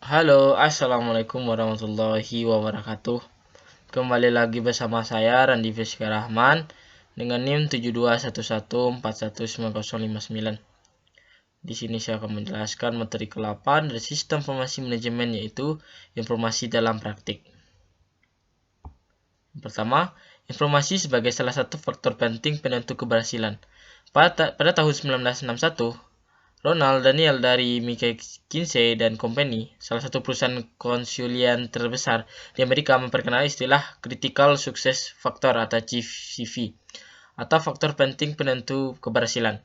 Halo, assalamualaikum warahmatullahi wabarakatuh. Kembali lagi bersama saya Randi Fiska Rahman dengan NIM 7211419059. Di sini saya akan menjelaskan materi ke-8 dari Sistem Informasi Manajemen, yaitu informasi dalam praktik. Pertama, informasi sebagai salah satu faktor penting penentu keberhasilan. Pada tahun 1961, Ronald Daniel dari McKinsey & Company, salah satu perusahaan konsultan terbesar di Amerika, memperkenalkan istilah Critical Success Factor atau CSV, atau faktor penting penentu keberhasilan.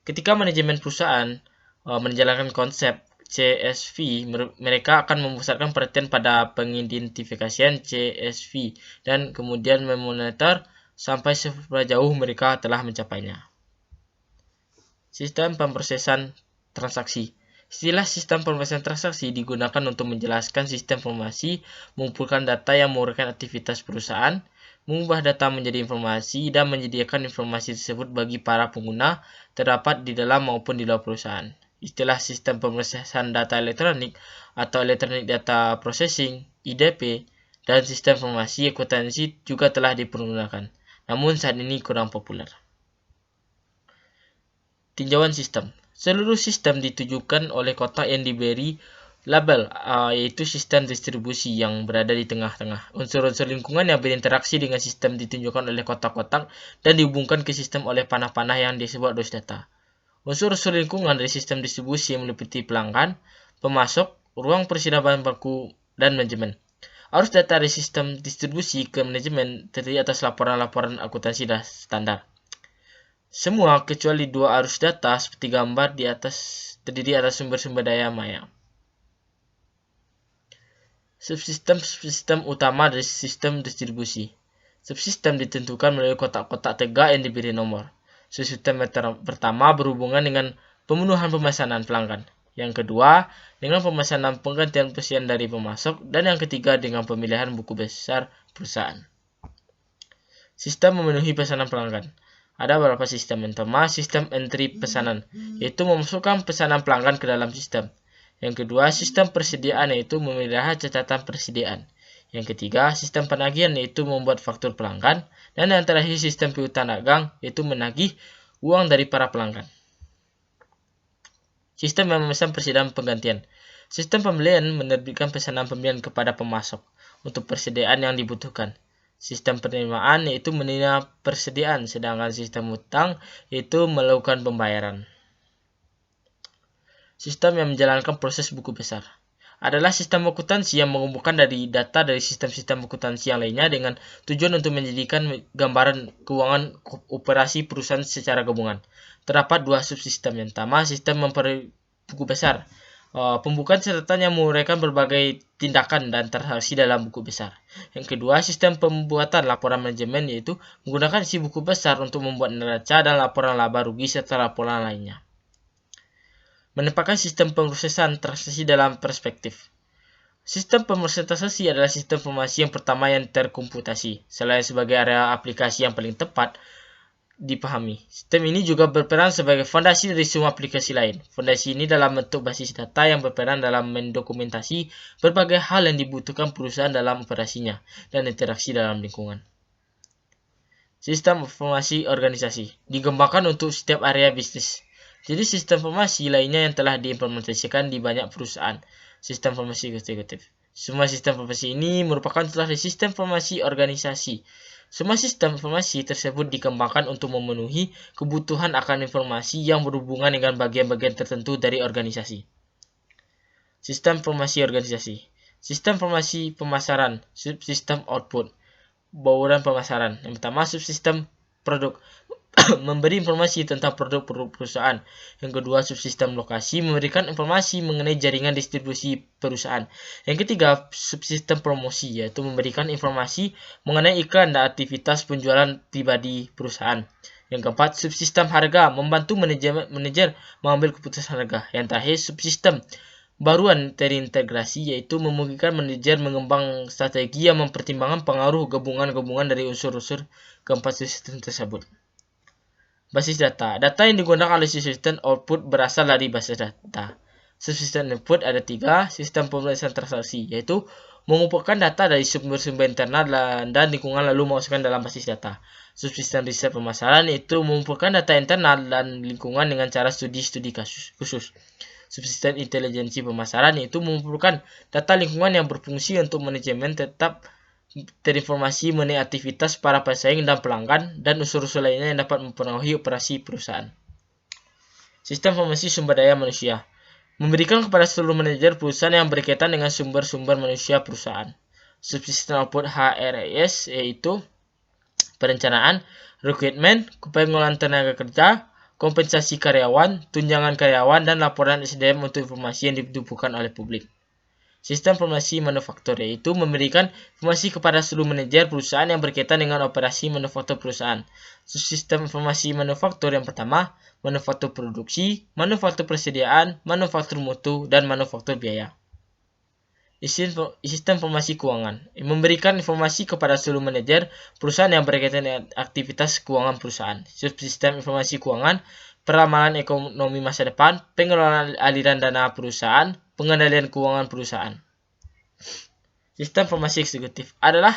Ketika manajemen perusahaan menjalankan konsep CSV, mereka akan memusatkan perhatian pada pengidentifikasian CSV dan kemudian memonitor sampai seberapa jauh mereka telah mencapainya. Sistem pemrosesan transaksi. Istilah sistem pemrosesan transaksi digunakan untuk menjelaskan sistem informasi mengumpulkan data yang menguraikan aktivitas perusahaan, mengubah data menjadi informasi, dan menyediakan informasi tersebut bagi para pengguna, terdapat di dalam maupun di luar perusahaan. Istilah sistem pemrosesan data elektronik atau Electronic Data Processing (IDP) dan sistem informasi akuntansi juga telah dipergunakan, namun saat ini kurang populer. Tinjauan sistem. Seluruh sistem ditujukan oleh kotak yang diberi label, yaitu sistem distribusi yang berada di tengah-tengah. Unsur-unsur lingkungan yang berinteraksi dengan sistem ditunjukkan oleh kotak-kotak dan dihubungkan ke sistem oleh panah-panah yang disebut dos data. Unsur-unsur lingkungan dari sistem distribusi meliputi pelanggan, pemasok, ruang persediaan baku, dan manajemen. Arus data dari sistem distribusi ke manajemen terdiri atas laporan-laporan akuntansi standar. Semua kecuali dua arus data seperti gambar di atas terdiri atas sumber-sumber daya maya. Subsistem utama dari sistem distribusi. Subsistem ditentukan melalui kotak-kotak tegak yang diberi nomor. Subsistem pertama berhubungan dengan pemenuhan pemesanan pelanggan. Yang kedua, dengan pemesanan penggantian pesian dari pemasok. Dan yang ketiga, dengan pemilihan buku besar perusahaan. Sistem memenuhi pesanan pelanggan. Ada beberapa sistem. Yang pertama, sistem entry pesanan, yaitu memasukkan pesanan pelanggan ke dalam sistem. Yang kedua, sistem persediaan, yaitu memelihara catatan persediaan. Yang ketiga, sistem penagihan, yaitu membuat faktur pelanggan. Dan yang terakhir, sistem piutang dagang, yaitu menagih uang dari para pelanggan. Sistem yang memesan persediaan penggantian. Sistem pembelian menerbitkan pesanan pembelian kepada pemasok untuk persediaan yang dibutuhkan. Sistem penerimaan yaitu menerima persediaan, sedangkan sistem utang yaitu melakukan pembayaran. Sistem yang menjalankan proses buku besar adalah sistem akuntansi yang mengumpulkan dari data dari sistem-sistem akuntansi yang lainnya dengan tujuan untuk menjadikan gambaran keuangan operasi perusahaan secara gabungan. Terdapat dua subsistem. Yang pertama, sistem buku besar. Pembukaan catatan yang menguraikan berbagai tindakan dan transaksi dalam buku besar. Yang kedua, sistem pembuatan laporan manajemen, yaitu menggunakan isi buku besar untuk membuat neraca dan laporan laba rugi serta laporan lainnya. Menempatkan sistem pemrosesan transaksi dalam perspektif. Sistem pemrosesan transaksi adalah sistem informasi yang pertama yang terkomputasi, selain sebagai area aplikasi yang paling tepat dipahami. Sistem ini juga berperan sebagai fondasi dari semua aplikasi lain. Fondasi ini dalam bentuk basis data yang berperan dalam mendokumentasi berbagai hal yang dibutuhkan perusahaan dalam operasinya dan interaksi dalam lingkungan. Sistem informasi organisasi dikembangkan untuk setiap area bisnis. Jadi sistem informasi lainnya yang telah diimplementasikan di banyak perusahaan. Sistem informasi eksekutif. Semua sistem informasi ini merupakan contoh dari sistem informasi organisasi. Semua sistem informasi tersebut dikembangkan untuk memenuhi kebutuhan akan informasi yang berhubungan dengan bagian-bagian tertentu dari organisasi. Sistem informasi organisasi. Sistem informasi pemasaran, subsistem output, bauran pemasaran. Yang pertama, subsistem produk memberi informasi tentang produk perusahaan. Yang kedua, subsistem lokasi memberikan informasi mengenai jaringan distribusi perusahaan. Yang ketiga, subsistem promosi yaitu memberikan informasi mengenai iklan dan aktivitas penjualan pribadi perusahaan. Yang keempat, subsistem harga membantu manajer mengambil keputusan harga. Yang terakhir, subsistem baruan terintegrasi yaitu memungkinkan manajer mengembang strategi yang mempertimbangkan pengaruh gabungan-gabungan dari unsur-unsur keempat sistem tersebut. Basis data. Data yang digunakan oleh sistem output berasal dari basis data. Subsistem input ada 3, sistem pemeriksaan transaksi, yaitu mengumpulkan data dari sumber-sumber internal dan lingkungan lalu memasukkan dalam basis data. Subsistem riset pemasaran itu mengumpulkan data internal dan lingkungan dengan cara studi-studi khusus. Subsistem intelijensi pemasaran itu mengumpulkan data lingkungan yang berfungsi untuk manajemen tetap terinformasi mengenai aktivitas para pesaing dan pelanggan dan unsur-unsur lainnya yang dapat mempengaruhi operasi perusahaan. Sistem informasi sumber daya manusia memberikan kepada seluruh manajer perusahaan yang berkaitan dengan sumber-sumber manusia perusahaan. Subsistem output HRIS yaitu perencanaan, rekrutmen, pengolahan tenaga kerja, kompensasi karyawan, tunjangan karyawan, dan laporan SDM untuk informasi yang dibutuhkan oleh publik. Sistem informasi manufaktur yaitu memberikan informasi kepada seluruh manajer perusahaan yang berkaitan dengan operasi manufaktur perusahaan. Sistem informasi manufaktur yang pertama, manufaktur produksi, manufaktur persediaan, manufaktur mutu, dan manufaktur biaya. Sistem informasi keuangan memberikan informasi kepada seluruh manajer perusahaan yang berkaitan dengan aktivitas keuangan perusahaan. Subsistem informasi keuangan, peramalan ekonomi masa depan, pengelolaan aliran dana perusahaan, pengendalian keuangan perusahaan. Sistem informasi eksekutif adalah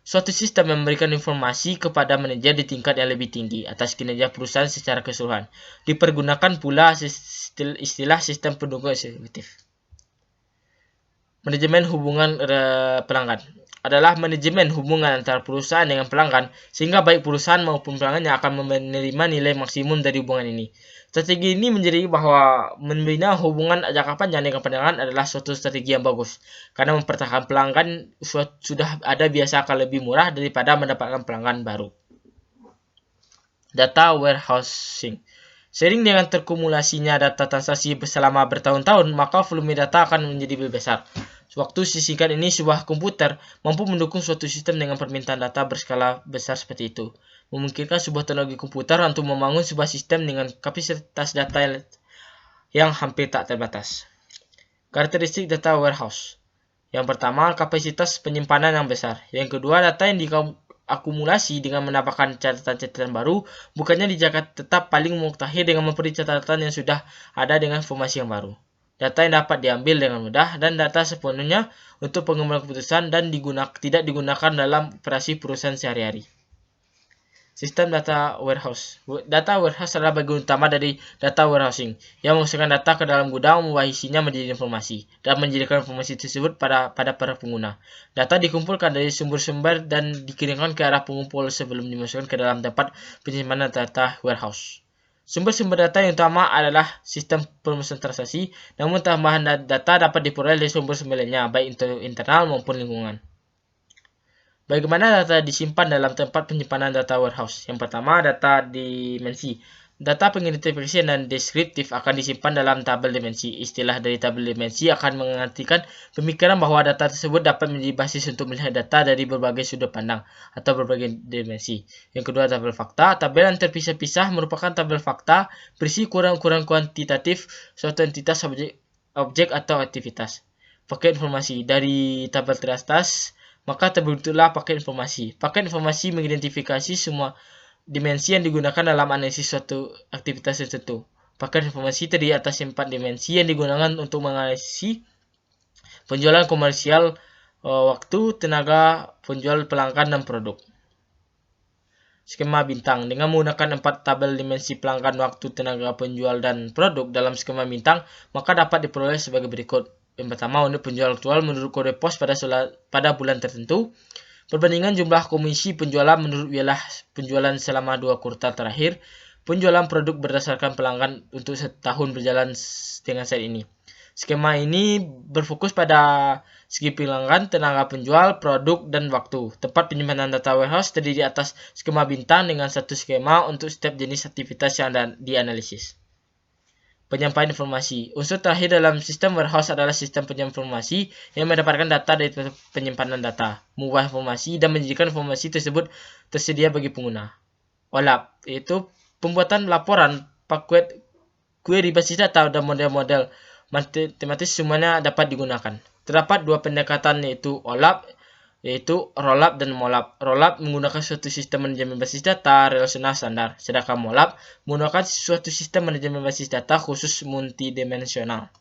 suatu sistem yang memberikan informasi kepada manajer di tingkat yang lebih tinggi atas kinerja perusahaan secara keseluruhan. Dipergunakan pula istilah sistem pendukung eksekutif. Manajemen hubungan pelanggan adalah manajemen hubungan antara perusahaan dengan pelanggan sehingga baik perusahaan maupun pelanggan yang akan menerima nilai maksimum dari hubungan ini. Strategi ini menjadi bahwa membina hubungan jangka panjang dengan pelanggan adalah suatu strategi yang bagus karena mempertahankan pelanggan sudah ada biasa akan lebih murah daripada mendapatkan pelanggan baru. Data warehousing. Seiring dengan terkumulasinya data transaksi selama bertahun-tahun, maka volume data akan menjadi lebih besar. Waktu singkat ini, sebuah komputer mampu mendukung suatu sistem dengan permintaan data berskala besar seperti itu. Memungkinkan sebuah teknologi komputer untuk membangun sebuah sistem dengan kapasitas data yang hampir tak terbatas. Karakteristik data warehouse. Yang pertama, kapasitas penyimpanan yang besar. Yang kedua, data yang akumulasi dengan menambahkan catatan-catatan baru, bukannya dijaga tetap paling mutakhir dengan memberi catatan yang sudah ada dengan informasi yang baru. Data yang dapat diambil dengan mudah dan data sepenuhnya untuk pengembangan keputusan dan tidak digunakan dalam operasi perusahaan sehari-hari. Sistem data warehouse. Data warehouse adalah bagian utama dari data warehousing yang memasukkan data ke dalam gudang, mengubah isinya menjadi informasi, dan menjadikan informasi tersebut pada para pengguna. Data dikumpulkan dari sumber-sumber dan dikirimkan ke arah pengumpul sebelum dimasukkan ke dalam tempat penyimpanan data warehouse. Sumber-sumber data yang utama adalah sistem pemeriksaan transaksi, namun tambahan data dapat diperoleh dari sumber-sumber lainnya, baik internal maupun lingkungan. Bagaimana data disimpan dalam tempat penyimpanan data warehouse? Yang pertama, data dimensi. Data pengidentifikasian dan deskriptif akan disimpan dalam tabel dimensi. Istilah dari tabel dimensi akan mengartikan pemikiran bahwa data tersebut dapat menjadi basis untuk melihat data dari berbagai sudut pandang atau berbagai dimensi. Yang kedua, tabel fakta. Tabel yang terpisah-pisah merupakan tabel fakta berisi ukuran-ukuran kuantitatif suatu entitas, objek atau aktivitas. Paket informasi. Dari tabel teratas, maka terbentuklah paket informasi. Paket informasi mengidentifikasi semua dimensi yang digunakan dalam analisis suatu aktivitas tertentu. Paket informasi terdiri atas 4 dimensi yang digunakan untuk menganalisis penjualan komersial, waktu, tenaga, penjual pelanggan, dan produk. Skema bintang. Dengan menggunakan 4 tabel dimensi pelanggan, waktu, tenaga, penjual, dan produk dalam skema bintang, maka dapat diperoleh sebagai berikut. Yang pertama, unit penjual aktual menurut kode pos pada bulan tertentu. Perbandingan jumlah komisi penjualan menurut wilayah penjualan selama 2 kuartal terakhir. Penjualan produk berdasarkan pelanggan untuk setahun berjalan dengan saat ini. Skema ini berfokus pada segi pelanggan, tenaga penjual, produk, dan waktu. Tempat penyimpanan data warehouse terdiri atas skema bintang dengan satu skema untuk setiap jenis aktivitas yang dianalisis. Penyampaian informasi. Unsur terakhir dalam sistem warehouse adalah sistem penyampaian informasi yang mendapatkan data dari penyimpanan data, mengubah informasi, dan menjadikan informasi tersebut tersedia bagi pengguna. OLAP, yaitu pembuatan laporan, paket, query basis data, dan model-model matematis semuanya dapat digunakan. Terdapat 2 pendekatan yaitu OLAP, yaitu rollup dan mollup. Rollup menggunakan suatu sistem manajemen basis data relasional standar, sedangkan mollup menggunakan suatu sistem manajemen basis data khusus multidimensional.